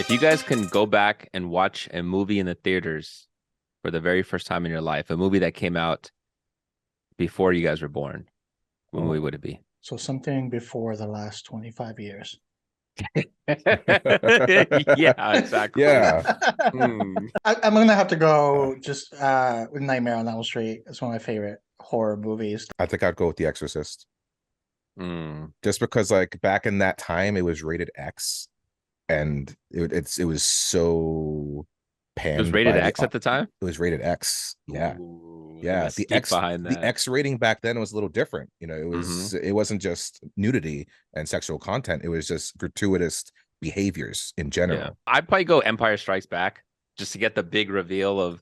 If you guys can go back and watch a movie in the theaters for the very first time in your life, a movie that came out before you guys were born, what movie would it be? So something before the last 25 years. Yeah, exactly. Yeah. Hmm. I'm gonna have to go just with Nightmare on Elm Street. It's one of my favorite horror movies. I think I'd go with The Exorcist. Hmm. Just because like back in that time it was rated X and it was so It was panned rated by X at the time. it was rated X. Yeah. Ooh, the Yeah. The mystique X behind the that. X rating back then was a little different. Hmm. It wasn't just nudity and sexual content. It was just gratuitous behaviors in Yeah, general. I'd probably go Empire Strikes Back just to get the big reveal of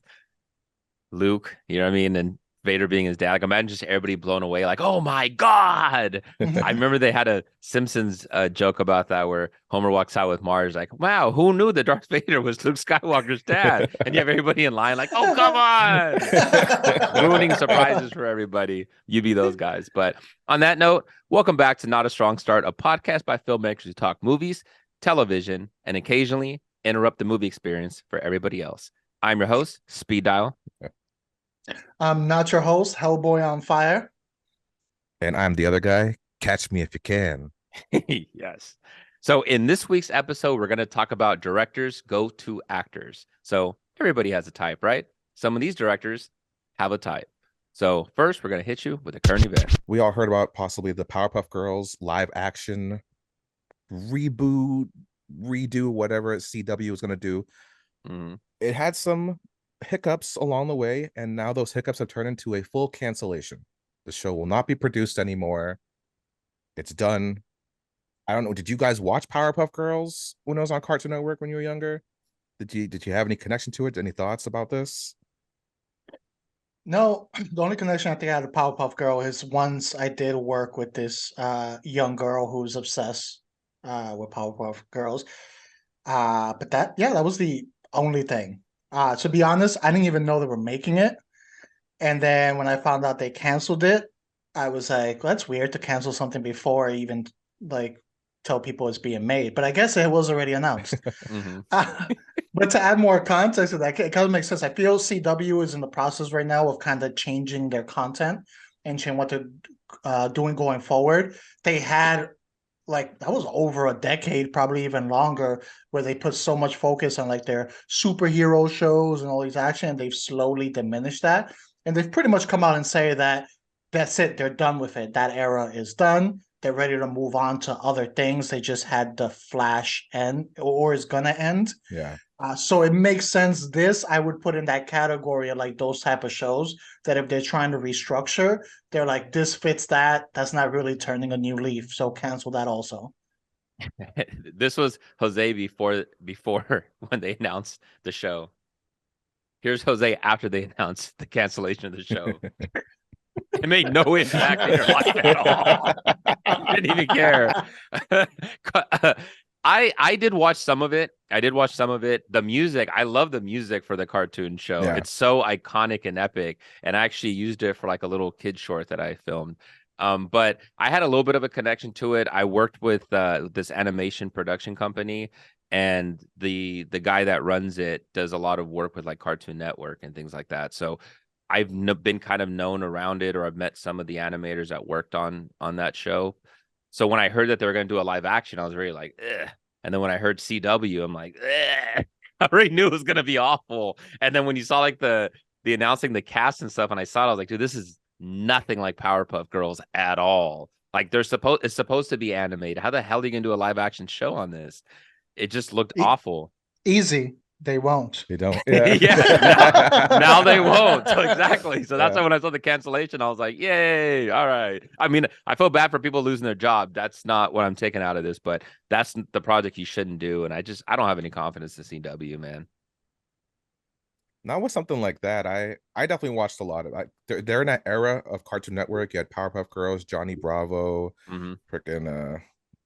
Luke, you know what I mean? And Vader being his dad. Like, imagine just everybody blown away, like, oh my God. I remember they had a Simpsons joke about that where Homer walks out with Marge, like, wow, who knew that Darth Vader was Luke Skywalker's dad? And you have everybody in line, like, oh, come on. Ruining surprises for everybody. You be those guys. But on that note, welcome back to Not a Strong Start, a podcast by filmmakers who talk movies, television, and occasionally interrupt the movie experience for everybody else. I'm your host, Speed Dial. I'm not your host, Hellboy on Fire. And I'm the other guy. Catch me if you can. Yes. So in this week's episode, we're going to talk about directors go to actors. So everybody has a type, right? Some of these directors have a type. So first, we're going to hit you with a current event. We all heard about possibly the Powerpuff Girls live action reboot, redo, whatever CW was going to do. Mhm. It had some hiccups along the way, and now those hiccups have turned into a full cancellation. The show will not be produced anymore. It's done. I don't know. Did you guys watch Powerpuff Girls when it was on Cartoon Network when you were younger? Did you have any connection to it? Any thoughts about this? No, the only connection I think I had to Powerpuff Girl is once I did work with this young girl who's obsessed with Powerpuff Girls. But that was the only thing. To be honest, I didn't even know they were making it. And then when I found out they canceled it, I was like, that's weird to cancel something before I even like tell people it's being made. But I guess it was already announced. Mhm. Uh, but to add more context to that, it kind of makes sense. I feel CW is in the process right now of kind of changing their content and changing what they're doing going forward. They had like that was over a decade, probably even longer, where they put so much focus on like their superhero shows and all these action, and they've slowly diminished that. And they've pretty much come out and say that that's it, they're done with it. That era is done. They're ready to move on to other things. They just had the Flash end or is gonna end. Yeah. So it makes sense. This I would put in that category of like those type of shows that if they're trying to restructure, they're like this fits that. That's not really turning a new leaf. So cancel that also. This was Jose before when they announced the show. Here's Jose after they announced the cancellation of the show. It made no impact in your life at all. You didn't even care. I did watch some of it. I did watch some of it. The music, I love the music for the cartoon show. Yeah. It's so iconic and epic. And I actually used it for like a little kid short that I filmed. But I had a little bit of a connection to it. I worked with this animation production company, and the guy that runs it does a lot of work with like Cartoon Network and things like that. So I've been kind of known around it, or I've met some of the animators that worked on that show. So when I heard that they were going to do a live action, I was really like, ugh. And then when I heard CW, I'm like, ugh. I already knew it was going to be awful. And then when you saw like the announcing the cast and stuff, and I saw it, I was like, dude, this is nothing like Powerpuff Girls at all. Like it's supposed to be animated. How the hell are you going to do a live action show on this? It just looked E- awful. Easy. They won't. They don't. Yeah, now they won't. Exactly. So that's Yeah. why when I saw the cancellation, I was like, yay. All right. I mean, I feel bad for people losing their job. That's not what I'm taking out of this, but that's the project you shouldn't do. And I don't have any confidence in CW, man. Not with something like that. I definitely watched a lot of. They're in that era of Cartoon Network. You had Powerpuff Girls, Johnny Bravo, Hmm. freaking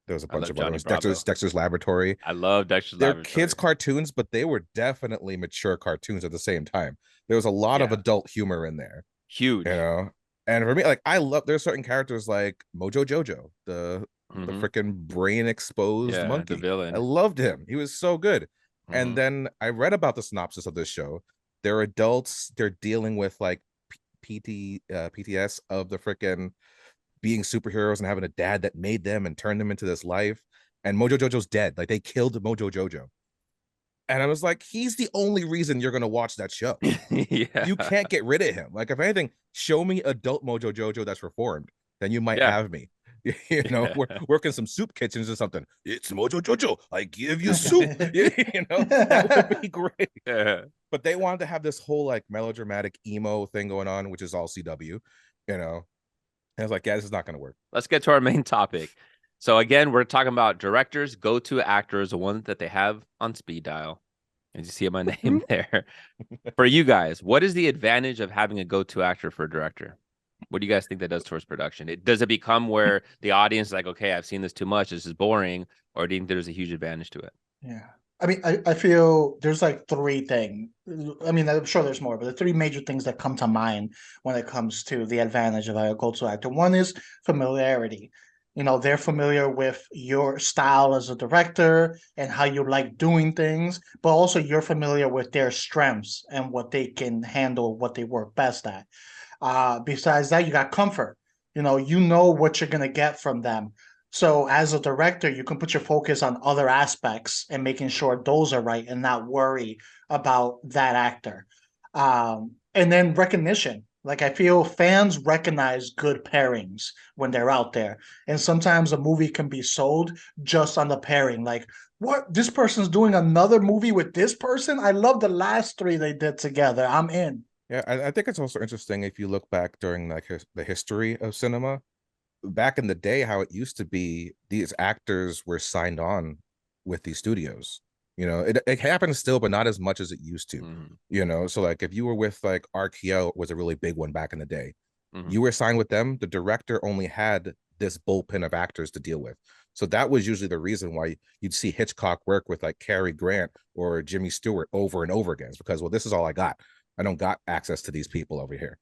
there was a I bunch love of other Johnny ones. Bravo. Dexter's Laboratory. I love Dexter's They're Laboratory. kids cartoons, but they were definitely mature cartoons at the same time. There was a lot of Yeah. adult humor in there, Huge. you know. And for me, like I love there's certain characters like Mojo Jojo, the Hmm. freaking brain exposed Yeah, the monkey. I villain. loved him. He was so good. And then I read about the synopsis of this show. They're adults. They're dealing with like PTS of the freaking being superheroes and having a dad that made them and turned them into this life. And Mojo Jojo's dead. Like they killed Mojo Jojo. And I was like, he's the only reason you're gonna watch that show. Yeah. You can't get rid of him. Like, if anything, show me adult Mojo Jojo that's reformed, then you might Yeah. have me. You know, we're working some soup kitchens or something. It's Mojo Jojo. I give you soup. You know, that would be great. Yeah. But they wanted to have this whole like melodramatic emo thing going on, which is all CW, you know. And I was like, yeah, this is not going to work. Let's get to our main topic. So again, we're talking about directors, go-to actors, the ones that they have on speed dial. And you see my name there. For you guys, what is the advantage of having a go-to actor for a director? What do you guys think that does towards production? Does it become where the audience is like, okay, I've seen this too much, this is boring, or do you think there's a huge advantage to it? Yeah. I mean, I feel there's like three things. I mean, I'm sure there's more, but the three major things that come to mind when it comes to the advantage of a go-to actor. One is familiarity. You know, they're familiar with your style as a director and how you like doing things, but also you're familiar with their strengths and what they can handle, what they work best at. Besides that, you got comfort. You know what you're gonna get from them. So as a director, you can put your focus on other aspects and making sure those are right and not worry about that actor. And then recognition. Like I feel fans recognize good pairings when they're out there. And sometimes a movie can be sold just on the pairing. Like, what? This person's doing another movie with this person? I love the last three they did together. I'm in. Yeah, I think it's also interesting if you look back during like the history of cinema. Back in the day, how it used to be, these actors were signed on with these studios. You know, it happens still, but not as much as it used to. You know, so like if you were with like RKO was a really big one back in the day. You were signed with them. The director only had this bullpen of actors to deal with. So that was usually the reason why you'd see Hitchcock work with like Cary Grant or Jimmy Stewart over and over again. It's because, well, this is all I got. I don't got access to these people over here.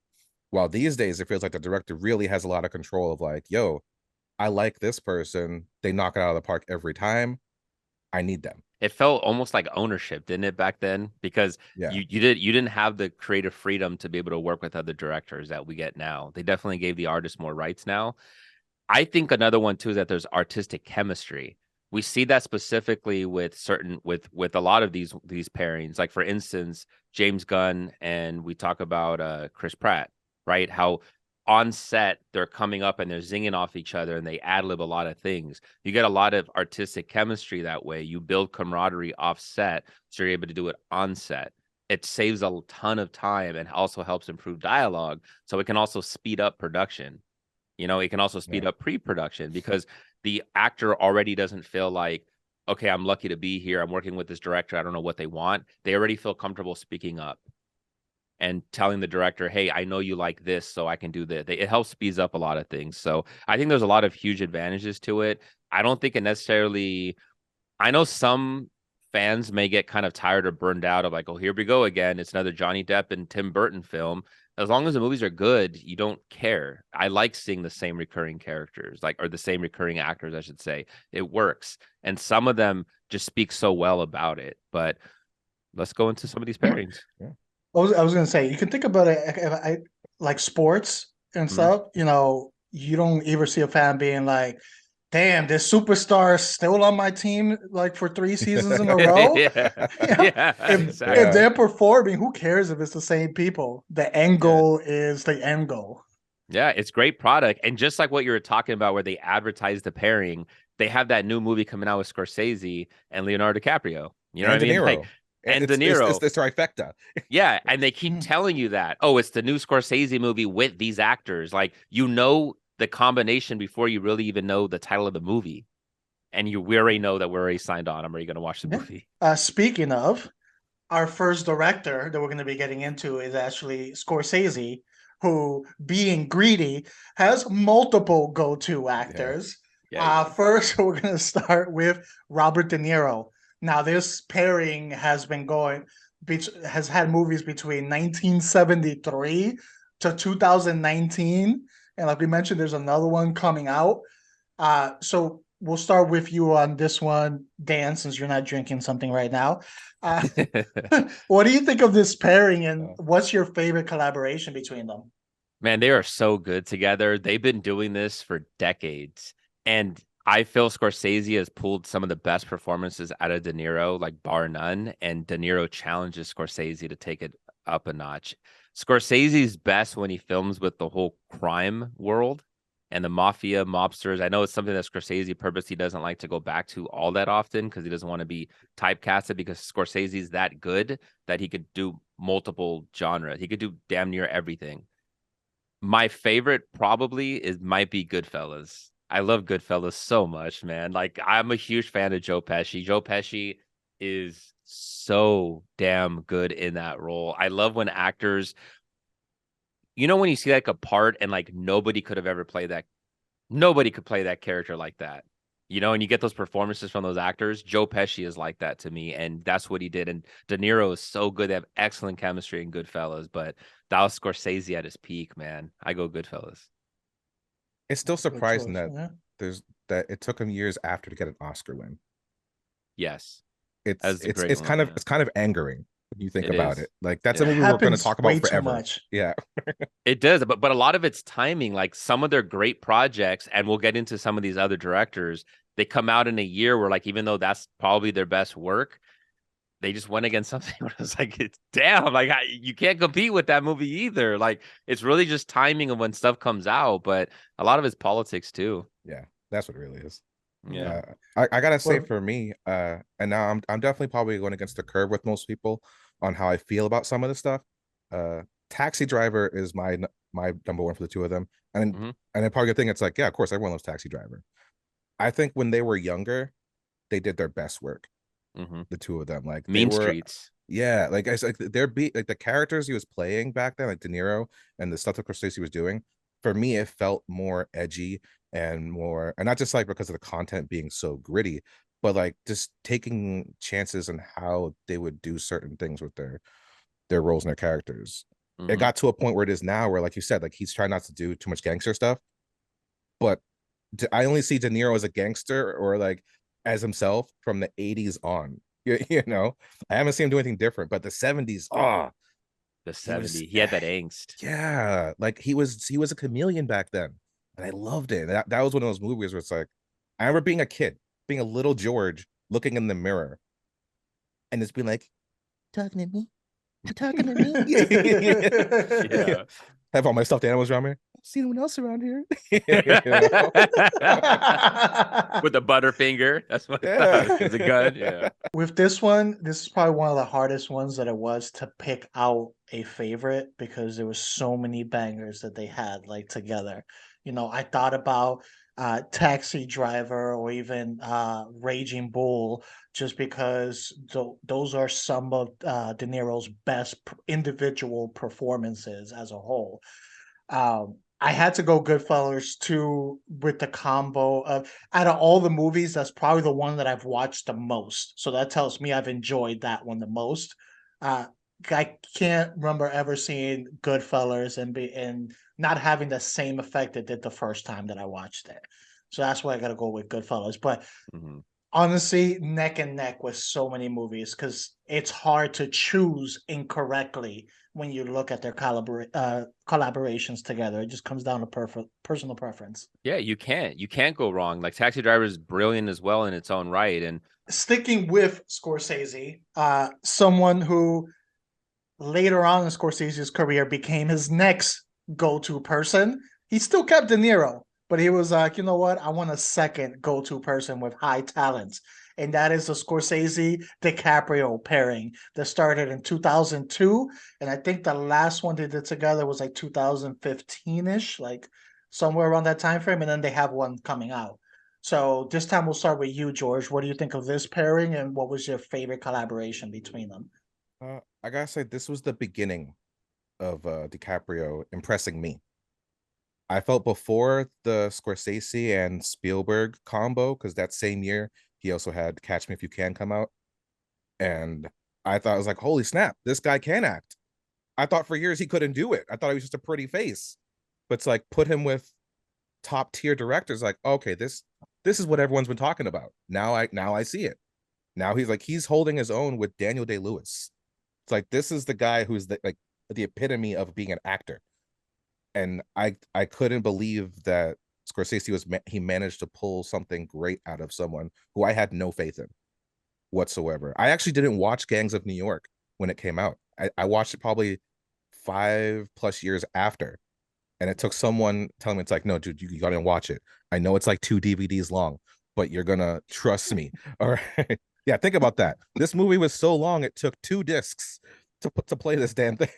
While these days, it feels like the director really has a lot of control of like, yo, I like this person. They knock it out of the park every time. I need them. It felt almost like ownership, didn't it, back then? Because you didn't have the creative freedom to be able to work with other directors that we get now. They definitely gave the artists more rights now. I think another one too is that there's artistic chemistry. We see that specifically with with a lot of these pairings. Like for instance, James Gunn and we talk about Chris Pratt, right? How on set they're coming up and they're zinging off each other and they ad lib a lot of things. You get a lot of artistic chemistry that way. You build camaraderie off set, so you're able to do it on set. It saves a ton of time and also helps improve dialogue. So it can also speed up production. You know, it can also speed up pre-production because the actor already doesn't feel like, okay, I'm lucky to be here. I'm working with this director. I don't know what they want. They already feel comfortable speaking up and telling the director, hey, I know you like this, so I can do this. It helps speeds up a lot of things. So I think there's a lot of huge advantages to it. I don't think it necessarily, I know some fans may get kind of tired or burned out of like, oh, here we go again. It's another Johnny Depp and Tim Burton film. As long as the movies are good, you don't care. I like seeing the same recurring characters, or the same recurring actors, I should say. It works. And some of them just speak so well about it. But let's go into some of these pairings. I was going to say, you can think about it like sports and stuff. You know, you don't ever see a fan being like, damn, this superstar is still on my team like for 3 seasons in a row. If they're performing, who cares if it's the same people? The end goal is the end goal. Yeah, it's great product. And just like what you were talking about where they advertise the pairing, they have that new movie coming out with Scorsese and Leonardo DiCaprio. You know what I mean? Like, and De Niro. It's trifecta. Yeah, and they keep telling you that, oh, it's the new Scorsese movie with these actors. Like, you know the combination before you really even know the title of the movie. And we already know that we're already signed on. I'm already going to watch the movie. Speaking of, our first director that we're going to be getting into is actually Scorsese, who, being greedy, has multiple go-to actors. First, we're going to start with Robert De Niro. Now, this pairing has had movies between 1973 to 2019. And like we mentioned, there's another one coming out. So we'll start with you on this one, Dan, since you're not drinking something right now. Uh, what do you think of this pairing, and what's your favorite collaboration between them? Man, they are so good together. They've been doing this for decades. And I feel Scorsese has pulled some of the best performances out of De Niro, like bar none. And De Niro challenges Scorsese to take it up a notch. Scorsese's best when he films with the whole crime world and the mafia, mobsters. I know it's something that Scorsese purposely doesn't like to go back to all that often because he doesn't want to be typecasted, because Scorsese's that good that he could do multiple genres. He could do damn near everything. My favorite probably might be Goodfellas. I love Goodfellas so much, man. Like, I'm a huge fan of Joe Pesci. Joe Pesci is so damn good in that role. I love when actors, when you see like a part and like nobody could have ever played that. Nobody could play that character like that. And you get those performances from those actors. Joe Pesci is like that to me, and that's what he did. And De Niro is so good. They have excellent chemistry in Goodfellas, but that was Scorsese at his peak, man. I go Goodfellas. It's still Good surprising choice. that Yeah. that it took him years after to get an Oscar win. Yes, It's that's a it's great it's one. kind of Yeah. it's kind of angering when you think It about is. it. Like, that's a Yeah. movie we're going to Happens talk way about too forever. much. Yeah. It does, but a lot of it's timing. Like, some of their great projects, and we'll get into some of these other directors, they come out in a year where, like, even though that's probably their best work, they just went against something where it's like, it's damn, like, you can't compete with that movie either. Like, it's really just timing of when stuff comes out, but a lot of it's politics too. Yeah, that's what it really is. Yeah. I gotta say, Well, for me, and now I'm definitely probably going against the curve with most people on how I feel about some of the stuff. Uh, Taxi Driver is my number one for the two of them, and Hmm. and then probably good thing, it's like, yeah, of course everyone loves Taxi Driver. I think when they were younger, they did their best work. Hmm. The two of them, like, they Mean were, Streets. yeah, like, I like they're like the characters he was playing back then, like De Niro, and the stuff that Scorsese was doing. For me, it felt more edgy and more, and not just like because of the content being so gritty, but like just taking chances on how they would do certain things with their roles and their characters. It Hmm. got to a point where it is now, where, like you said, like, he's trying not to do too much gangster stuff, but I only see De Niro as a gangster, or like as himself, from the 80s on. I haven't seen him do anything different, but the 70s, The he was, 70. He had that angst. yeah, like, he was a chameleon back then, and I loved it. That was one of those movies where it's like, I remember being a kid, being a little George, looking in the mirror and just being like, talking to me, you talking to me. Yeah. Have all my stuffed animals around me. I don't see anyone else around here. With the butterfinger. That's what Yeah. is a gun. Yeah. With this one, this is probably one of the hardest ones that it was to pick out a favorite, because there was so many bangers that they had like together. I thought about Taxi Driver, or even Raging Bull, just because those are some of De Niro's best individual performances as a whole. I had to go Goodfellas too, with the combo of, out of all the movies, that's probably the one that I've watched the most. So that tells me I've enjoyed that one the most. Uh, I can't remember ever seeing Goodfellas and not having the same effect it did the first time that I watched it. So that's why I got to go with Goodfellas. But Hmm. honestly, neck and neck with so many movies, because it's hard to choose incorrectly when you look at their collaborations together. It just comes down to personal preference. Yeah, you can't go wrong. Like, Taxi Driver is brilliant as well in its own right. And Sticking with Scorsese, someone who later on in Scorsese's career became his next go-to person. He still kept De Niro, but he was like, you know what? I want a second go-to person with high talents. And that is the Scorsese DiCaprio pairing that started in 2002. And I think the last one they did together was like 2015-ish, like somewhere around that time frame. And then they have one coming out. So this time we'll start with you, George. What do you think of this pairing, and what was your favorite collaboration between them? I gotta say, this was the beginning of DiCaprio impressing me. I felt before the Scorsese and Spielberg combo, because that same year he also had Catch Me If You Can come out, and I thought, I was like, holy snap, this guy can act. I thought for years he couldn't do it. I thought he was just a pretty face, but it's like, put him with top tier directors, like, okay, this is what everyone's been talking about. Now I see it. Now he's holding his own with Daniel Day-Lewis. It's like this is the guy who's the epitome of being an actor. And I couldn't believe that Scorsese he managed to pull something great out of someone who I had no faith in whatsoever. I actually didn't watch Gangs of New York when it came out. I watched it probably 5+ years after, and it took someone telling me, it's like, no, dude, you gotta watch it. I know it's like 2 DVDs long, but you're gonna trust me. All right. Yeah, think about that. This movie was so long, it took 2 discs to play this damn thing.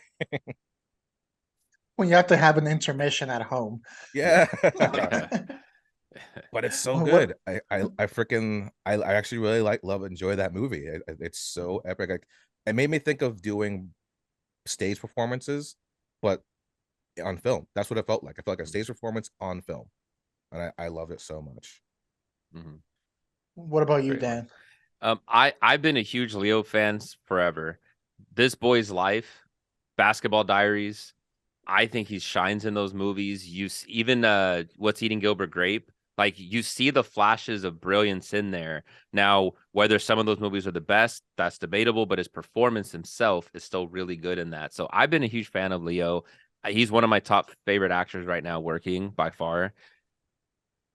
When you have to have an intermission at home. Yeah. Yeah. But it's so What- good. I actually really love enjoy that movie. It's so epic. Like, it made me think of doing stage performances, but on film. That's what it felt like. I felt like a stage performance on film, and I loved it so much. Mhm. What about you, Great one. Dan? I've been a huge Leo fan forever. This Boy's Life, Basketball Diaries. I think he shines in those movies. Even What's Eating Gilbert Grape. Like, you see the flashes of brilliance in there. Now, whether some of those movies are the best, that's debatable, but his performance himself is still really good in that. So I've been a huge fan of Leo. He's one of my top favorite actors right now working by far.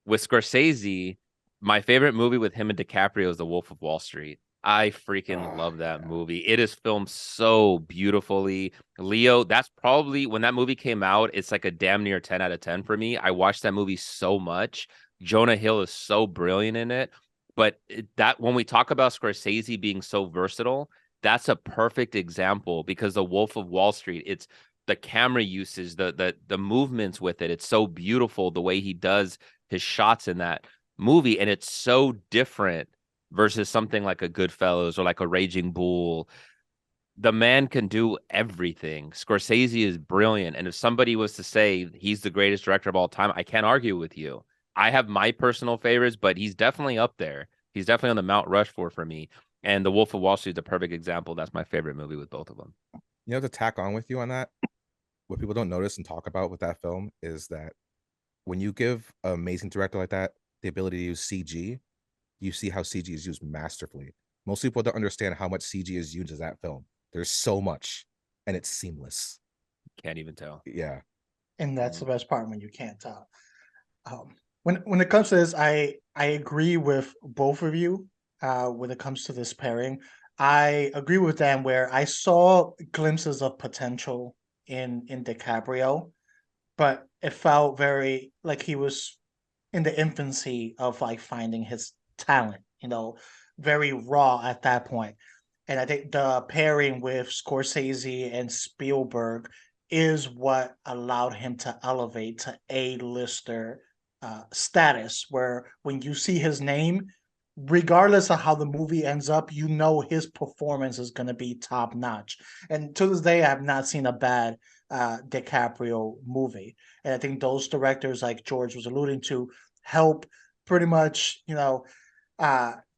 With Scorsese, my favorite movie with him and DiCaprio is The Wolf of Wall Street. I freaking love that movie. It is filmed so beautifully. Leo, that's probably when that movie came out, it's like a damn near 10 out of 10 for me. I watched that movie so much. Jonah Hill is so brilliant in it. But that when we talk about Scorsese being so versatile, that's a perfect example because The Wolf of Wall Street, it's the camera uses, the movements with it. It's so beautiful the way he does his shots in that movie, and it's so different versus something like a Goodfellas or like a Raging Bull. The man can do everything. Scorsese is brilliant, and if somebody was to say he's the greatest director of all time, I can't argue with you. I have my personal favorites, but he's definitely up there. He's definitely on the Mount Rushmore for me. And The Wolf of Wall Street is a perfect example. That's my favorite movie with both of them. You know, to tack on with you on that, what people don't notice and talk about with that film is that when you give an amazing director like that the ability to use CG, you see how CG is used masterfully. Most people don't understand how much CG is used in that film. There's so much, and it's seamless. Can't even tell. Yeah. And that's the best part when you can't tell. When it comes to this, I agree with both of you. When it comes to this pairing, I agree with Dan where I saw glimpses of potential in DiCaprio, but it felt very like he was in the infancy of like finding his talent, very raw at that point. And I think the pairing with Scorsese and Spielberg is what allowed him to elevate to A-lister status, where when you see his name, regardless of how the movie ends up, his performance is going to be top notch. And to this day, I have not seen a bad DiCaprio movie. And I think those directors, like George was alluding to, help pretty much,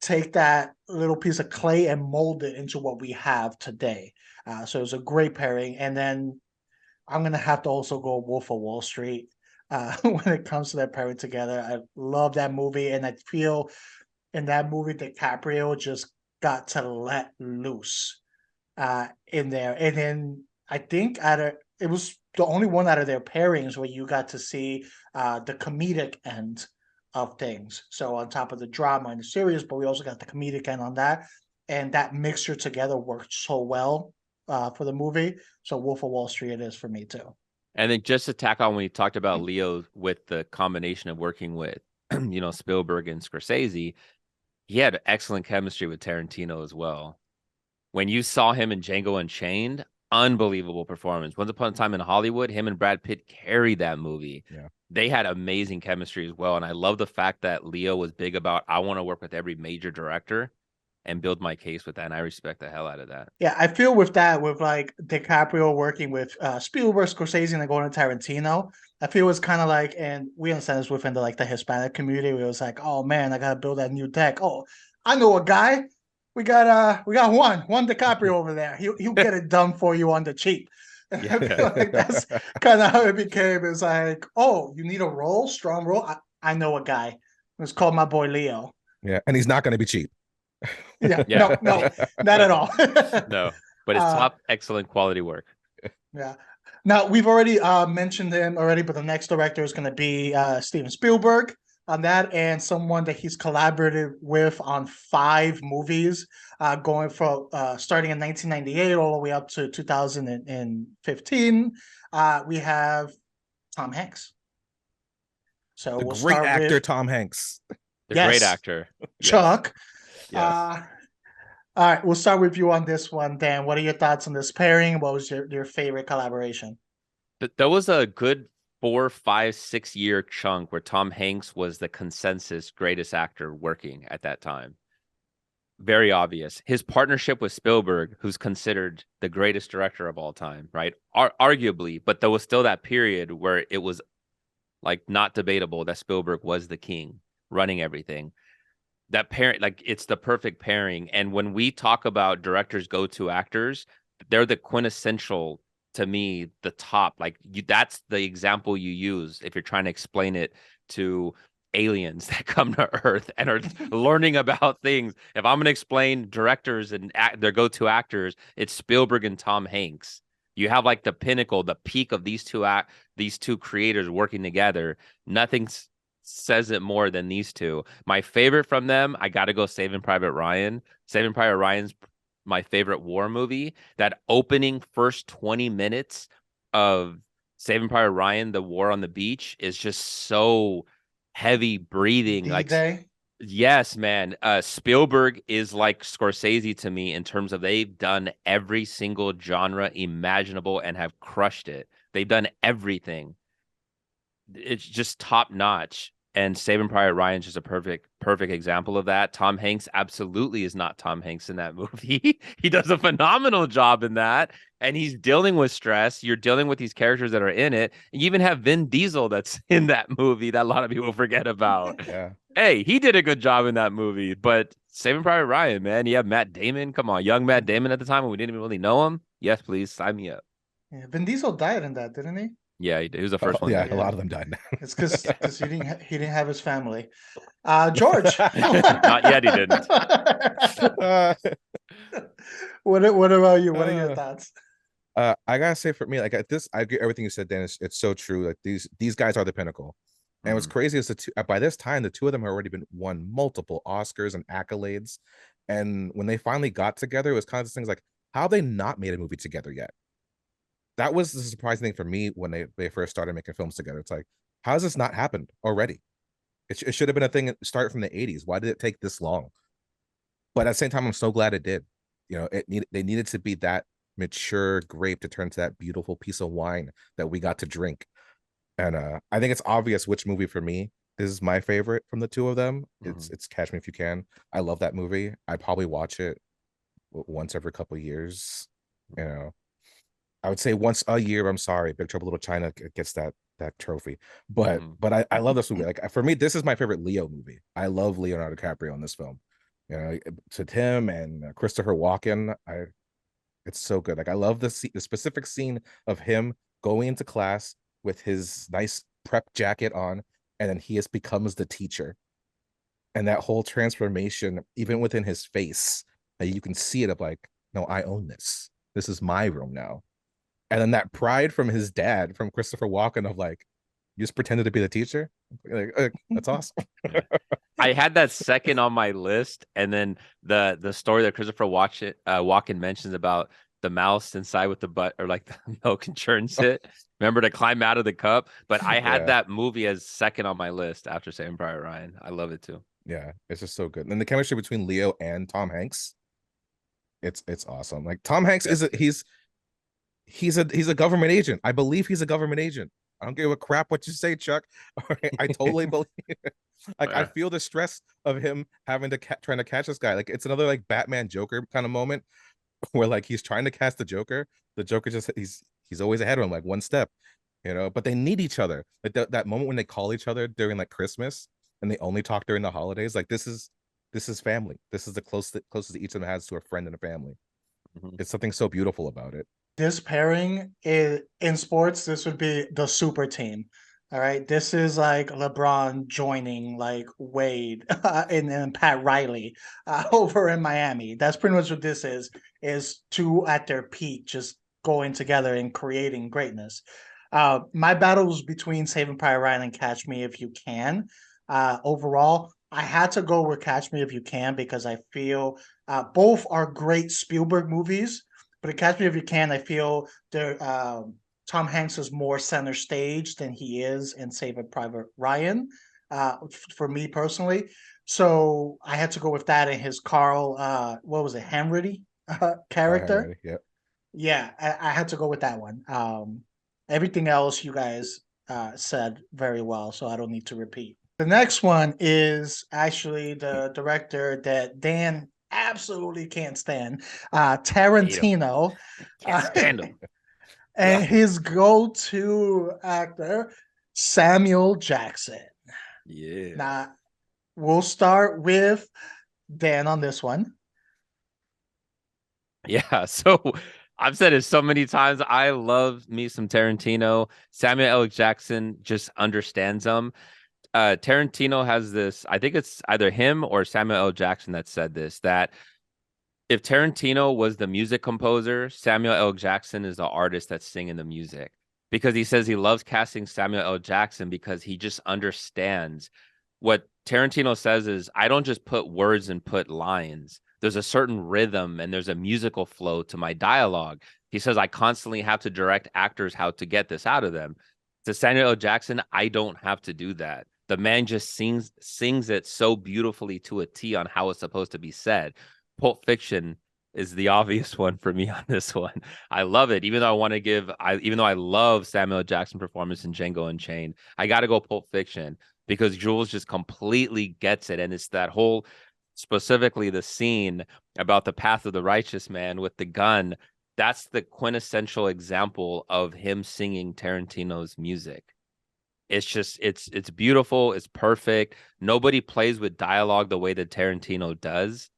take that little piece of clay and mold it into what we have today. So it was a great pairing. And then I'm going to have to also go Wolf of Wall Street when it comes to that pairing together. I love that movie. And I feel in that movie, DiCaprio just got to let loose in there. And then I think it was the only one out of their pairings where you got to see the comedic end of things. So on top of the drama and the serious, but we also got the comedic end on that. And that mixture together worked so well for the movie. So Wolf of Wall Street it is for me too. And then just to tack on when you talked about Leo with the combination of working with, Spielberg and Scorsese, he had excellent chemistry with Tarantino as well. When you saw him in Django Unchained, unbelievable performance. Once Upon a Time in Hollywood, him and Brad Pitt carried that movie. Yeah. They had amazing chemistry as well. And I love the fact that Leo was big about, I want to work with every major director and build my case with that. And I respect the hell out of that. Yeah, I feel with that, with like DiCaprio working with Spielberg, Scorsese, and then going to Tarantino, I feel it's kind of like, and we understand this within the Hispanic community, where it was like, oh man, I gotta build that new deck. Oh, I know a guy. We got one DiCaprio over there. He'll get it done for you on the cheap. And I feel like that's kind of how it became. It's like, oh, you need a role, strong role. I know a guy It's called My Boy Leo. Yeah, and he's not going to be cheap. Yeah, Yeah. no, not at all. No, but it's top excellent quality work. Yeah. Now we've already mentioned him already, but the next director is going to be Steven Spielberg on that, and someone that he's collaborated with on 5 movies, going from starting in 1998 all the way up to 2015. We have Tom Hanks. So The we'll great start actor with Tom Hanks. The great yes, actor. Chuck. Yes. All right, we'll start with you on this one, Dan. What are your thoughts on this pairing? What was your favorite collaboration? There was a good 4, 5, 6 year chunk where Tom Hanks was the consensus greatest actor working at that time. Very obvious. His partnership with Spielberg, who's considered the greatest director of all time, right? Arguably, but there was still that period where it was like not debatable that Spielberg was the king running everything. That pairing, like it's the perfect pairing. And when we talk about directors go to actors, they're the quintessential, to me, the top. Like that's the example you use if you're trying to explain it to aliens that come to Earth and are learning about things. If I'm going to explain directors and their go-to actors, it's Spielberg and Tom Hanks. You have like the pinnacle, the peak of these two creators working together. Nothing says it more than these two. My favorite from them, I got to go Saving Private Ryan. Saving Private Ryan's my favorite war movie. That opening first 20 minutes of Saving Private Ryan, the war on the beach, is just so heavy breathing. D-Day. Yes, man. Spielberg is like Scorsese to me in terms of they've done every single genre imaginable and have crushed it. They've done everything. It's just top notch. And Saving Private Ryan is just a perfect example of that. Tom Hanks absolutely is not Tom Hanks in that movie. He does a phenomenal job in that. And he's dealing with stress. You're dealing with these characters that are in it. And you even have Vin Diesel that's in that movie that a lot of people forget about. Yeah. Hey, he did a good job in that movie. But Saving Private Ryan, man, you have Matt Damon. Come on, young Matt Damon at the time when we didn't even really know him. Yes, please sign me up. Yeah, Vin Diesel died in that, didn't he? Yeah, he was the first one. Yeah, That a lot of them died. It's because he didn't have his family. George, not yet. He didn't. What about you? What are your thoughts? I gotta say, for me, like at this, I get everything you said, Dennis. It's so true. Like these guys are the pinnacle. And what's crazy is by this time, the two of them have already been won multiple Oscars and accolades. And when they finally got together, it was kind of things like, how have they not made a movie together yet? That was the surprising thing for me when they first started making films together. It's like, how has this not happened already? It should have been a thing that started from the 80s. Why did it take this long? But at the same time, I'm so glad it did. You know, they needed to be that mature grape to turn to that beautiful piece of wine that we got to drink. And I think it's obvious which movie for me is my favorite from the two of them. It's Catch Me If You Can. I love that movie. I probably watch it once every couple of years. You know, I would say once a year. I'm sorry, Big Trouble Little China gets that trophy. But I love this movie. Like for me, this is my favorite Leo movie. I love Leonardo DiCaprio in this film. You know, to Tim and Christopher Walken. It's so good. Like I love the specific scene of him going into class with his nice prep jacket on, and then he just becomes the teacher. And that whole transformation, even within his face, you can see it of like, no, I own this. This is my room now. And then that pride from his dad, from Christopher Walken, of like, you just pretended to be the teacher. Like, that's awesome. I had that second on my list, and then the story that Christopher Walken mentions about the mouse inside with the butt or like the milk and churns it. Remember to climb out of the cup. But I had that movie as second on my list after Saving Private Ryan. I love it too. Yeah, it's just so good. And the chemistry between Leo and Tom Hanks, it's awesome. Like Tom Hanks he's a government agent. I believe he's a government agent. I don't give a crap what you say, Chuck. I totally believe it. Like I feel the stress of him having to trying to catch this guy. Like it's another like Batman Joker kind of moment where like he's trying to catch the Joker just he's always ahead of him, like one step, you know. But they need each other. Like that moment when they call each other during like Christmas and they only talk during the holidays. Like this is family. This is the closest each of them has to a friend and a family. It's something so beautiful about it. This pairing in sports, this would be the super team. All right, this is like LeBron joining like Wade and Pat Riley over in Miami. That's pretty much what this is two at their peak, just going together and creating greatness. My battles between Saving Private Ryan and Catch Me If You Can. Overall, I had to go with Catch Me If You Can because I feel both are great Spielberg movies, but Catch Me If You Can, I feel they're Tom Hanks is more center stage than he is in Saving Private Ryan, for me personally. So I had to go with that and his Carl, what was it, Hanratty Carl character. Henry, yep. Yeah, I had to go with that one. Everything else you guys said very well, so I don't need to repeat. The next one is actually the director that Dan absolutely can't stand, Hate him. Tarantino. Can't stand him. And his go-to actor, Samuel Jackson. Yeah. Now, we'll start with Dan on this one. Yeah. So I've said it so many times. I love me some Tarantino. Samuel L. Jackson just understands them. Tarantino has this, I think it's either him or Samuel L. Jackson that said this, that if Tarantino was the music composer, Samuel L. Jackson is the artist that's singing the music. Because he says he loves casting Samuel L. Jackson because he just understands. What Tarantino says is, I don't just put words and put lines. There's a certain rhythm and there's a musical flow to my dialogue. He says I constantly have to direct actors how to get this out of them. To Samuel L. Jackson, I don't have to do that. The man just sings it so beautifully to a T on how it's supposed to be said. Pulp Fiction is the obvious one for me on this one. I love it, even though even though I love Samuel Jackson performance in Django Unchained, I got to go Pulp Fiction because Jules just completely gets it, and it's that whole, specifically the scene about the path of the righteous man with the gun. That's the quintessential example of him singing Tarantino's music. It's just it's beautiful, it's perfect. Nobody plays with dialogue the way that Tarantino does,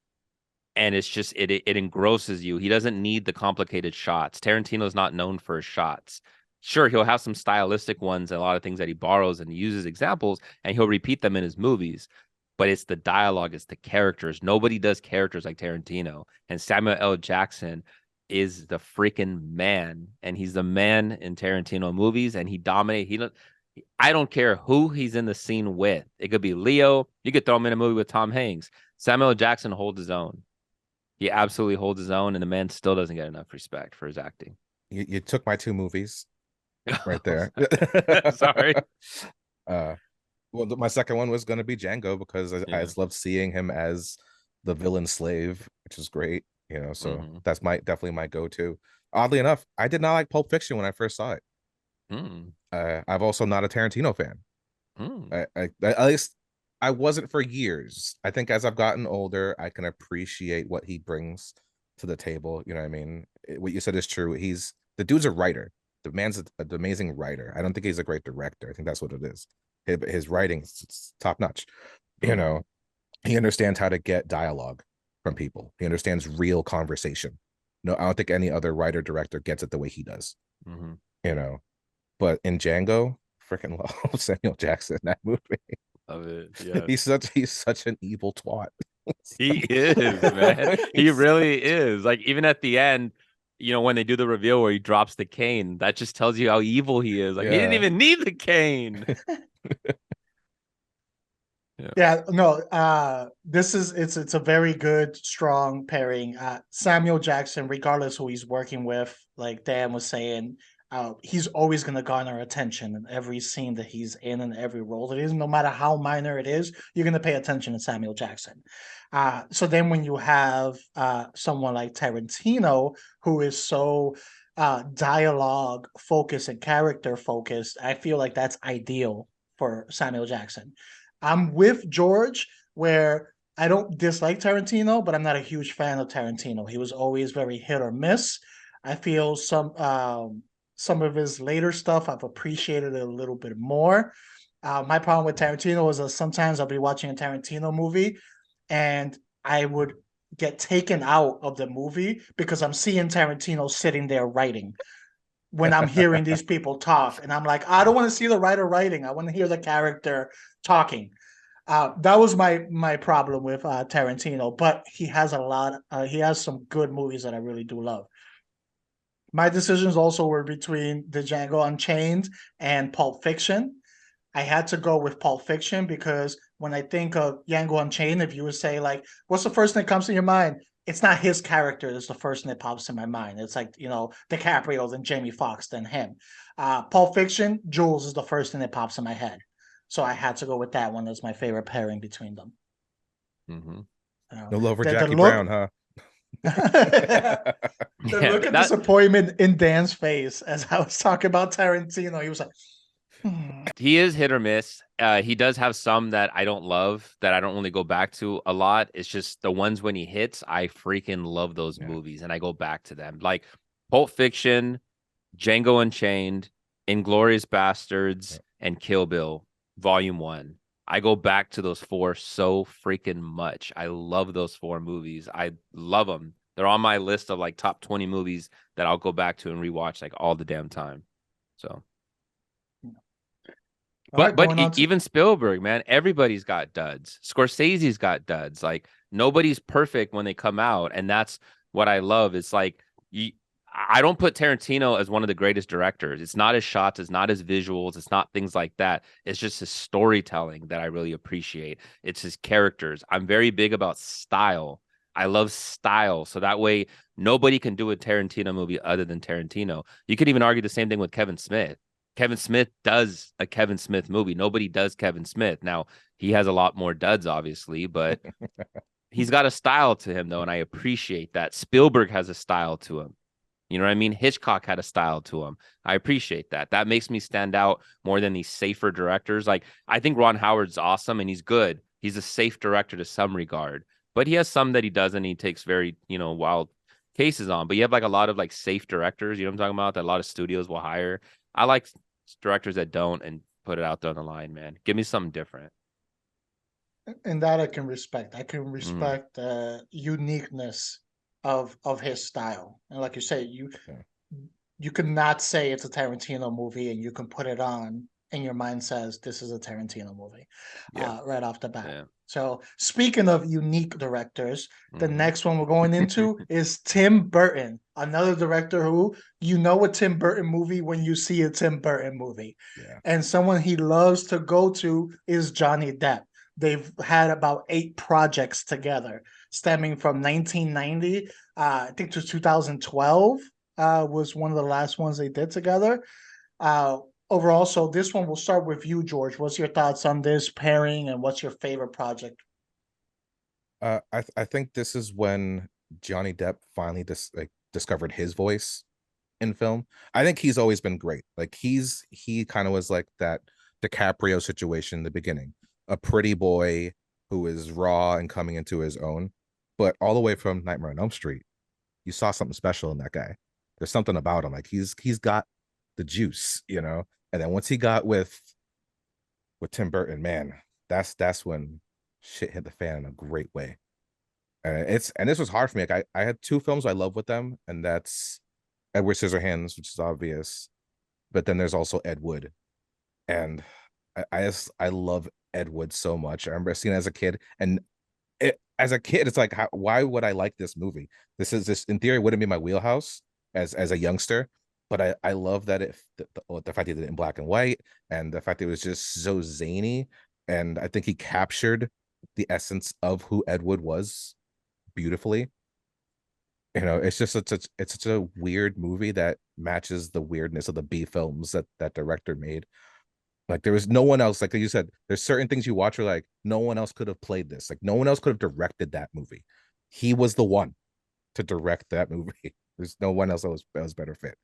and it's just it engrosses you. He doesn't need the complicated shots. Tarantino's not known for his shots. Sure, he'll have some stylistic ones and a lot of things that he borrows and uses examples, and he'll repeat them in his movies. But it's the dialogue, it's the characters. Nobody does characters like Tarantino. And Samuel L. Jackson is the freaking man, and he's the man in Tarantino movies, and he dominates. I don't care who he's in the scene with. It could be Leo. You could throw him in a movie with Tom Hanks. Samuel L. Jackson holds his own. He absolutely holds his own, and the man still doesn't get enough respect for his acting. You took my two movies right there. Sorry. Well, my second one was going to be Django because I just loved seeing him as the villain slave, which is great. So that's definitely my go-to. Oddly enough, I did not like Pulp Fiction when I first saw it. I've also not a Tarantino fan. At least I wasn't for years. I think as I've gotten older, I can appreciate what he brings to the table. You know what I mean? What you said is true. The dude's a writer. The man's an amazing writer. I don't think he's a great director. I think that's what it is. His writing is top notch. He understands how to get dialogue from people. He understands real conversation. No, I don't think any other writer director gets it the way he does. But in Django, freaking love Samuel Jackson in that movie. Love it. Yeah. He's such an evil twat. He is, man. He really is. Like, even at the end, when they do the reveal where he drops the cane, that just tells you how evil he is. Like, he didn't even need the cane. No, it's a very good, strong pairing. Samuel Jackson, regardless who he's working with, like Dan was saying, he's always going to garner attention in every scene that he's in and every role that he is, no matter how minor it is, you're going to pay attention to Samuel Jackson. So then when you have someone like Tarantino, who is so dialogue focused and character focused, I feel like that's ideal for Samuel Jackson. I'm with George, where I don't dislike Tarantino, but I'm not a huge fan of Tarantino. He was always very hit or miss. I feel some of his later stuff I've appreciated it a little bit more. My problem with Tarantino is that sometimes I'll be watching a Tarantino movie and I would get taken out of the movie because I'm seeing Tarantino sitting there writing. when I'm hearing these people talk, and I'm like, I don't want to see the writer writing. I want to hear the character talking. That was my problem with Tarantino, but he has a lot. He has some good movies that I really do love. My decisions also were between the Django Unchained and Pulp Fiction. I had to go with Pulp Fiction because when I think of Django Unchained, if you would say like, what's the first thing that comes to your mind? It's not his character. It's the first thing that pops in my mind. It's like, DiCaprio, then Jamie Foxx, then him. Pulp Fiction, Jules is the first thing that pops in my head. So I had to go with that one as my favorite pairing between them. Mm-hmm. No love for the Jackie look, Brown, huh? the look of disappointment in Dan's face as I was talking about Tarantino. He was like, he is hit or miss. He does have some that I don't love, that I don't really go back to a lot. It's just the ones when he hits, I freaking love those movies, and I go back to them. Like Pulp Fiction, Django Unchained, Inglourious Bastards, and Kill Bill Volume 1. I go back to those four so freaking much. I love those four movies. I love them. They're on my list of like top 20 movies that I'll go back to and rewatch like all the damn time. So even Spielberg, man, everybody's got duds. Scorsese's got duds. Like nobody's perfect when they come out, and that's what I love. It's like I don't put Tarantino as one of the greatest directors. It's not his shots, it's not his visuals, it's not things like that. It's just his storytelling that I really appreciate. It's his characters. I'm very big about style. I love style. So that way nobody can do a Tarantino movie other than Tarantino. You could even argue the same thing with Kevin Smith. Kevin Smith does a Kevin Smith movie. Nobody does Kevin Smith. Now, he has a lot more duds, obviously, but he's got a style to him, though, and I appreciate that. Spielberg has a style to him. You know what I mean? Hitchcock had a style to him. I appreciate that. That makes me stand out more than these safer directors. Like, I think Ron Howard's awesome, and he's good. He's a safe director to some regard, but he has some that he doesn't. He takes very, wild cases on. But you have like a lot of like safe directors, you know what I'm talking about, that a lot of studios will hire. I like directors that don't and put it out there on the line, man. Give me something different. And that I can respect. I can respect the uniqueness of his style. And like you say, you could not say it's a Tarantino movie and you can put it on and your mind says this is a Tarantino movie right off the bat. Yeah. So speaking of unique directors, the next one we're going into is Tim Burton, another director who a Tim Burton movie when you see a Tim Burton movie. Yeah. And someone he loves to go to is Johnny Depp. They've had about 8 projects together, stemming from 1990, I think, to 2012 was one of the last ones they did together. Overall, so this one, we'll start with you, George. What's your thoughts on this pairing, and what's your favorite project? I think this is when Johnny Depp finally discovered his voice in film. I think he's always been great. Like he kind of was like that DiCaprio situation in the beginning, a pretty boy who is raw and coming into his own. But all the way from Nightmare on Elm Street, you saw something special in that guy. There's something about him. Like he's got the juice, And then once he got with Tim Burton, man, that's when shit hit the fan in a great way. And this was hard for me. Like I had 2 films I love with them, and that's Edward Scissorhands, which is obvious, but then there's also Ed Wood, and I love Ed Wood so much. I remember seeing it as a kid, and as a kid, it's like, why would I like this movie? This in theory wouldn't be my wheelhouse as a youngster, but I love that the fact he did it in black and white, and the fact that it was just so zany, and I think he captured the essence of who Ed Wood was beautifully. It's just it's such a weird movie that matches the weirdness of the B films that director made. Like there was no one else, like you said, there's certain things you watch where like no one else could have played this. Like no one else could have directed that movie. He was the one to direct that movie. There's no one else that was better fit.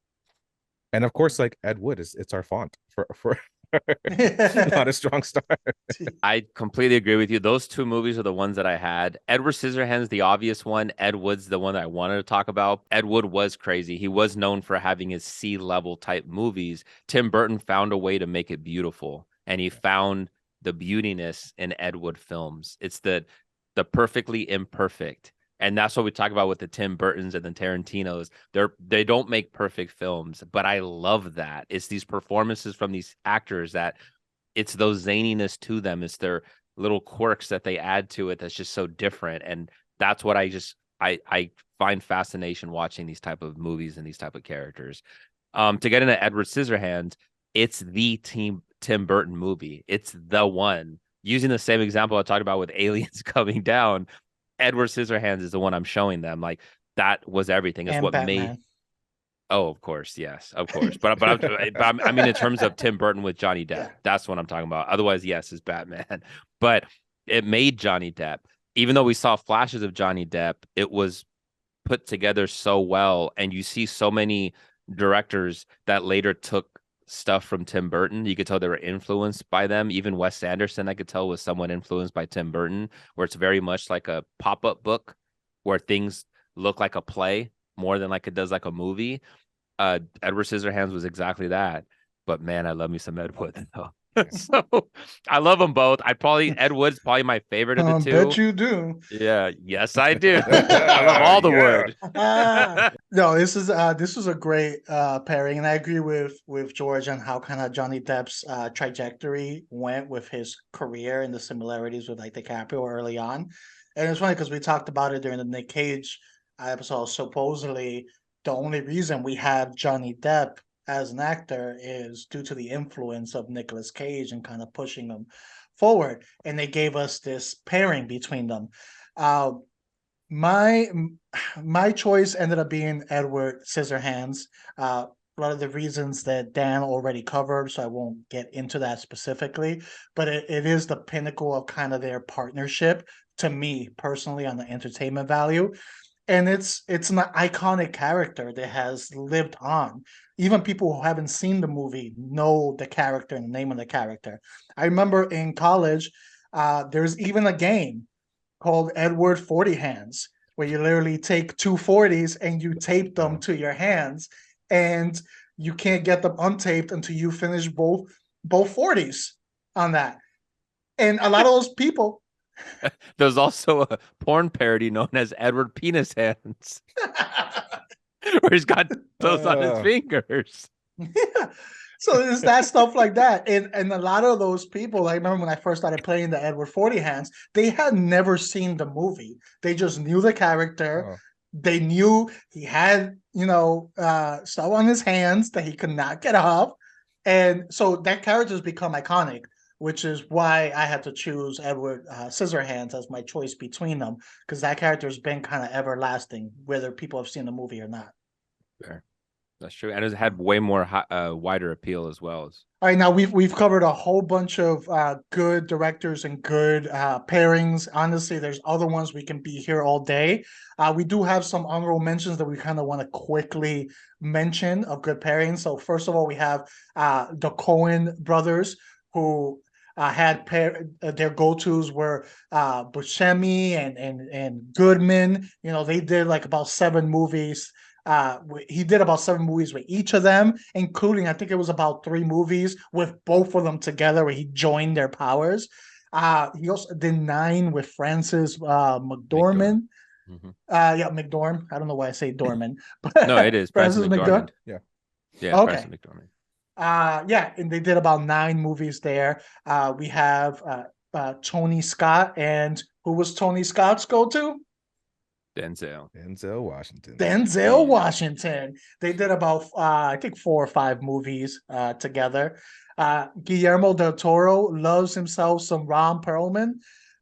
And of course, like Ed Wood it's our font for not a strong start. I completely agree with you. Those 2 movies are the ones that I had. Edward Scissorhands, the obvious one. Ed Wood's the one that I wanted to talk about. Ed Wood was crazy. He was known for having his C-level type movies. Tim Burton found a way to make it beautiful, and he found the beautiness in Ed Wood films. It's the perfectly imperfect. And that's what we talk about with the Tim Burtons and the Tarantinos. They don't make perfect films, but I love that. It's these performances from these actors that it's those zaniness to them. It's their little quirks that they add to it that's just so different. And that's what I find fascination watching these type of movies and these type of characters. To get into Edward Scissorhands, it's the Tim Burton movie. It's the one. Using the same example I talked about with aliens coming down, Edward Scissorhands is the one I'm showing them. Like that was everything. It's And what Batman. made. Oh, of course, yes, of course. I mean, in terms of Tim Burton with Johnny Depp, Yeah. that's what I'm talking about. Otherwise, yes, it's Batman. But it made Johnny Depp. Even though we saw flashes of Johnny Depp, it was put together so well, and you see so many directors that later took stuff from Tim Burton. You could tell they were influenced by them. Even Wes Anderson, I could tell, was somewhat influenced by Tim Burton, where it's very much like a pop-up book where things look like a play more than like it does like a movie. Edward Scissorhands was exactly that. But man, I love me some Ed Wood though. So I love them both. Ed Wood's probably my favorite of the two. Bet you do. Yeah, yes, I do. I love all the Wood. No, this was a great pairing, and I agree with George on how kind of Johnny Depp's trajectory went with his career and the similarities with like DiCaprio early on. And it's funny because we talked about it during the Nick Cage episode. Supposedly, the only reason we have Johnny Depp as an actor is due to the influence of Nicolas Cage and kind of pushing them forward. And they gave us this pairing between them. My choice ended up being Edward Scissorhands. A lot of the reasons that Dan already covered, so I won't get into that specifically. But it is the pinnacle of kind of their partnership to me personally on the entertainment value. And it's an iconic character that has lived on. Even people who haven't seen the movie know the character and the name of the character. I remember in college, there's even a game called Edward 40 Hands, where you literally take two 40s and you tape them to your hands, and you can't get them untaped until you finish both 40s on that. And a lot of those people. There's also a porn parody known as Edward Penis Hands, where he's got those on his fingers. Yeah. So there's that stuff like that. And a lot of those people, I remember when I first started playing the Edward 40 Hands, they had never seen the movie. They just knew the character. They knew he had, stuff on his hands that he could not get off. And so that character has become iconic, which is why I had to choose Edward Scissorhands as my choice between them, because that character has been kind of everlasting, whether people have seen the movie or not. Fair. That's true, and it's had way more wider appeal as well. All right, now we've covered a whole bunch of good directors and good pairings. Honestly, there's other ones we can be here all day. We do have some honorable mentions that we kind of want to quickly mention of good pairings. So first of all, we have the Coen brothers, who had their go-tos were Buscemi and Goodman. They did like about 7 movies. He did about 7 movies with each of them, including, I think it was about 3 movies with both of them together where he joined their powers. He also did 9 with Frances McDormand. McDormand. I don't know why I say Dorman, but no, it is Frances McDormand. Yeah, okay. Frances McDormand. And they did about 9 movies there. We have Tony Scott, and who was Tony Scott's go-to? Denzel Washington. They did about I think 4 or 5 movies together. Guillermo del Toro loves himself some Ron Perlman.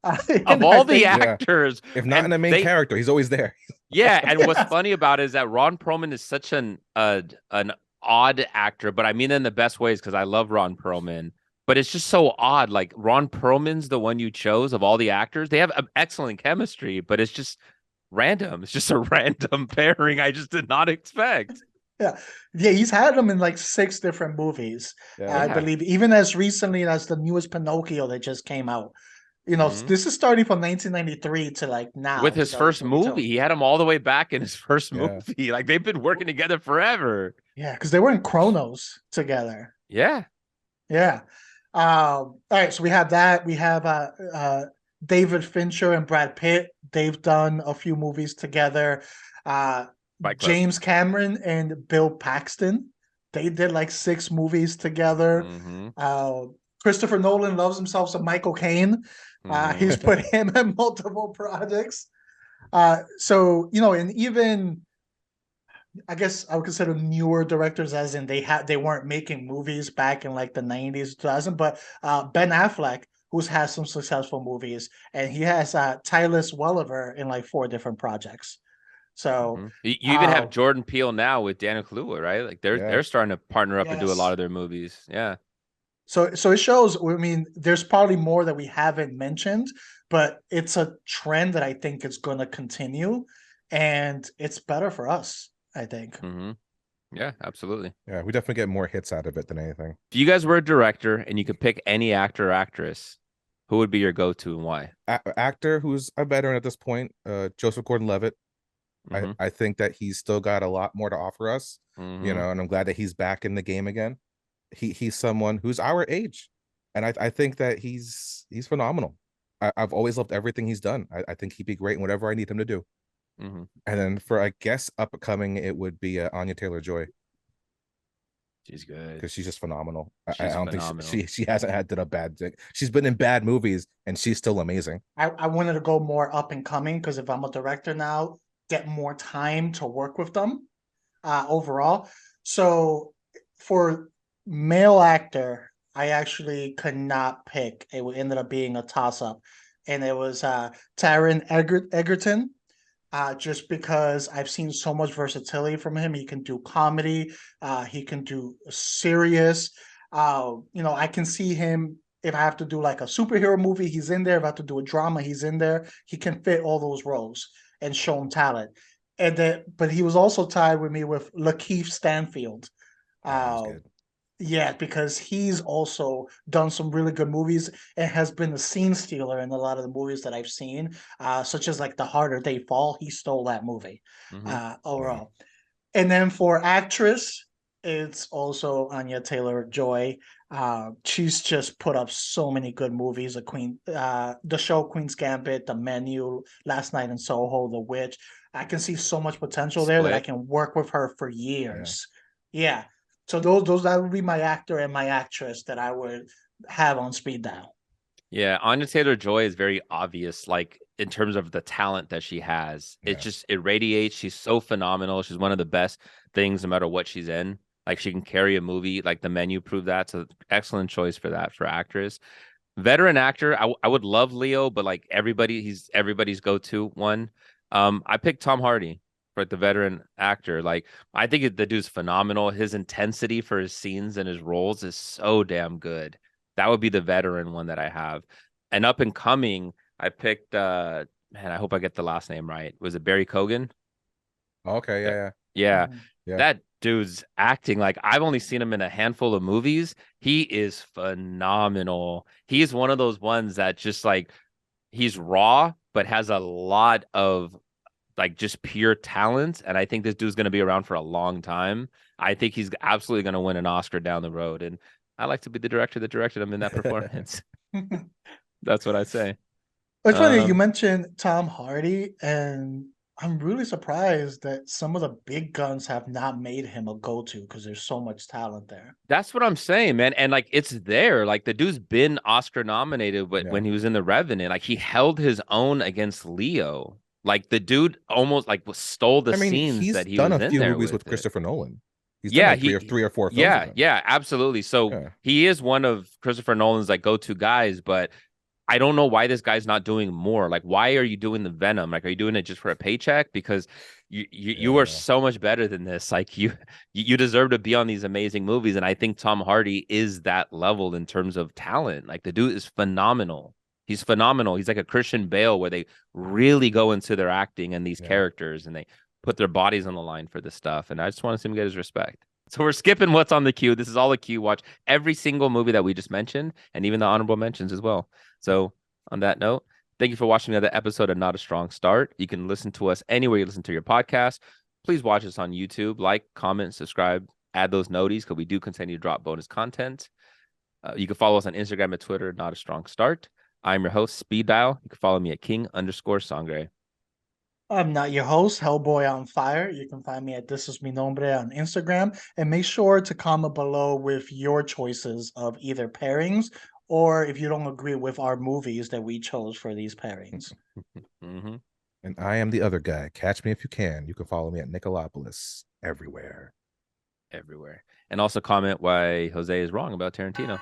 Of all the actors, if not in the main character, he's always there. Yeah, and what's funny about it is that Ron Perlman is such an odd actor, but I mean in the best ways, because I love Ron Perlman. But it's just so odd. Like Ron Perlman's the one you chose of all the actors. They have excellent chemistry, but it's just random. It's just a random pairing I just did not expect. Yeah, he's had them in like 6 different movies. I believe, even as recently as the newest Pinocchio that just came out. This is starting from 1993 to like now. With his first movie, he had him all the way back in his first movie. Like they've been working together forever. Yeah, because they were in Chronos together. Yeah. All right, so we have that. We have David Fincher and Brad Pitt, they've done a few movies together. Fight Club. James Cameron and Bill Paxton, they did like 6 movies together. Mm-hmm. Christopher Nolan loves himself some Michael Caine. Mm-hmm. He's put him in multiple projects. So, you know, and even I guess I would consider newer directors, as in they weren't making movies back in like the 90s, 2000, but Ben Affleck, who's had some successful movies, and he has Tyrese Welliver in like 4 different projects. So Mm-hmm. You even have Jordan Peele now with Daniel Kaluuya, right? Like they're starting to partner up and do a lot yes. of their movies. Yeah. So it shows, I mean, there's probably more that we haven't mentioned, but it's a trend that I think is going to continue, and it's better for us, I think. Mm-hmm. Yeah, absolutely. Yeah, we definitely get more hits out of it than anything. If you guys were a director and you could pick any actor or actress, who would be your go-to and why? Actor who's a veteran at this point, Joseph Gordon-Levitt. Mm-hmm. I think that he's still got a lot more to offer us, Mm-hmm. you know, and I'm glad that he's back in the game again. He's someone who's our age, and I think that he's phenomenal. I've always loved everything he's done. I think he'd be great in whatever I need him to do. Mm-hmm. And then for, I guess, upcoming, it would be Anya Taylor-Joy, She's good. because she's just phenomenal. I She's don't phenomenal. think she hasn't had done a bad thing. She's been in bad movies and she's still amazing. I wanted to go more up and coming, because if I'm a director now, get more time to work with them overall. So for male actor, I actually could not pick. It ended up being a toss up, and it was Taron Egerton. Just because I've seen so much versatility from him. He can do comedy, he can do serious. You know, I can see him if I have to do like a superhero movie, he's in there. If I have to do a drama, he's in there. He can fit all those roles and show him talent. And then, but he was also tied with me with Lakeith Stanfield. Yeah, he was Uh, good. yeah, because he's also done some really good movies and has been a scene stealer in a lot of the movies that I've seen, such as like The Harder They Fall. He stole that movie overall. And then for actress, it's also Anya Taylor-Joy. She's just put up so many good movies. The show Queen's Gambit, The Menu, Last Night in Soho, The Witch. I can see so much potential there that I can work with her for years. Yeah. So those that would be my actor and my actress that I would have on speed dial. Yeah, Anya Taylor-Joy is very obvious, like in terms of the talent that she has. Yeah. It radiates. She's so phenomenal. She's one of the best things, no matter what she's in. Like she can carry a movie. Like The Menu proved that. So excellent choice for that for actress. Veteran actor, I would love Leo, but like he's everybody's go-to one. I picked Tom Hardy for the veteran actor. Like I think the dude's phenomenal. His intensity for his scenes and his roles is so damn good. That would be the veteran one that I have. And up and coming, I picked man, I hope I get the last name right. Was it Barry Cogan? Okay, yeah. Yeah. Yeah. That dude's acting, like I've only seen him in a handful of movies. He is phenomenal. He's one of those ones that just like he's raw, but has a lot of like just pure talent. And I think this dude's going to be around for a long time. I think he's absolutely going to win an Oscar down the road. And I like to be the director that directed him in that performance. That's what I say. It's funny you mentioned Tom Hardy, and I'm really surprised that some of the big guns have not made him a go-to, because there's so much talent there. That's what I'm saying, man. And like it's there. Like the dude's been Oscar nominated, but when he was in The Revenant, like he held his own against Leo. Like the dude almost like stole the scenes that he done was a in few there movies with it. Christopher Nolan. He's done like three or four films. Yeah, absolutely. So he is one of Christopher Nolan's like go-to guys, but I don't know why this guy's not doing more. Like, why are you doing the Venom? Like, are you doing it just for a paycheck? Because you are so much better than this. Like, you deserve to be on these amazing movies. And I think Tom Hardy is that level in terms of talent. Like, the dude is phenomenal. He's phenomenal. He's like a Christian Bale, where they really go into their acting and these characters, and they put their bodies on the line for this stuff. And I just want to see him get his respect. So we're skipping what's on the queue. This is all a queue. Watch every single movie that we just mentioned, and even the honorable mentions as well. So on that note, thank you for watching another episode of Not a Strong Start. You can listen to us anywhere you listen to your podcast. Please watch us on YouTube. Like, comment, subscribe, add those noties, because we do continue to drop bonus content. You can follow us on Instagram and Twitter, Not a Strong Start. I'm your host, Speed Dial. You can follow me at king_sangre. I'm not your host, Hellboy on Fire. You can find me at This Is Mi Nombre on Instagram. And make sure to comment below with your choices of either pairings or if you don't agree with our movies that we chose for these pairings. Mm-hmm. And I am the other guy. Catch me if you can. You can follow me at Nicolopolis everywhere. Everywhere. And also comment why Jose is wrong about Tarantino.